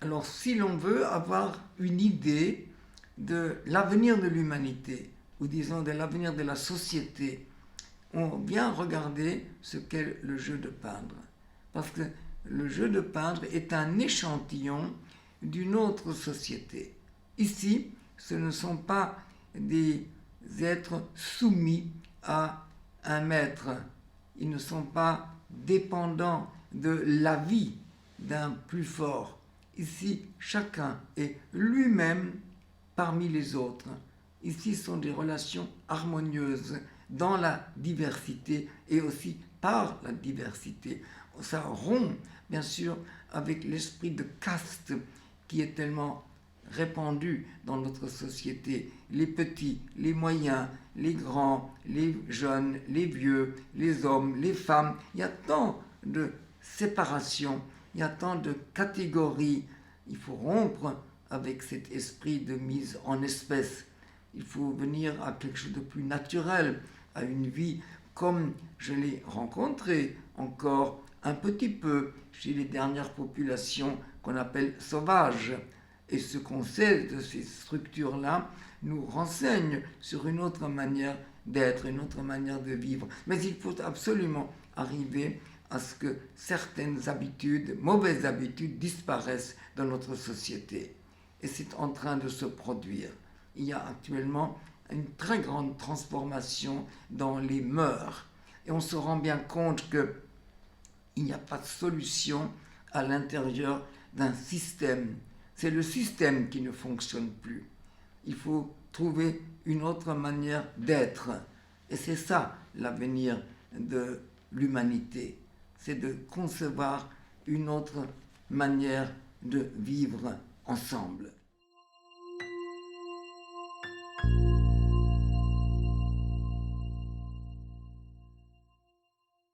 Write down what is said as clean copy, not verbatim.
Alors, si l'on veut avoir une idée de l'avenir de l'humanité, ou disons de l'avenir de la société, on vient regarder ce qu'est le jeu de peindre. Parce que le jeu de peindre est un échantillon d'une autre société. Ici, ce ne sont pas des êtres soumis à un maître. Ils ne sont pas dépendants de l'avis d'un plus fort. Ici, chacun est lui-même parmi les autres. Ici, ce sont des relations harmonieuses dans la diversité et aussi par la diversité. Ça rompt, bien sûr, avec l'esprit de caste qui est tellement répandu dans notre société. Les petits, les moyens, les grands, les jeunes, les vieux, les hommes, les femmes. Il y a tant de séparation, il y a tant de catégories. Il faut rompre avec cet esprit de mise en espèces. Il faut venir à quelque chose de plus naturel, à une vie comme je l'ai rencontré encore un petit peu chez les dernières populations qu'on appelle sauvages. Et ce qu'on sait de ces structures-là nous renseigne sur une autre manière d'être, une autre manière de vivre. Mais il faut absolument arriver à ce que certaines habitudes, mauvaises habitudes, disparaissent dans notre société. Et c'est en train de se produire. Il y a actuellement une très grande transformation dans les mœurs. Et on se rend bien compte qu'il n'y a pas de solution à l'intérieur d'un système. C'est le système qui ne fonctionne plus. Il faut trouver une autre manière d'être. Et c'est ça l'avenir de l'humanité. C'est de concevoir une autre manière de vivre ensemble.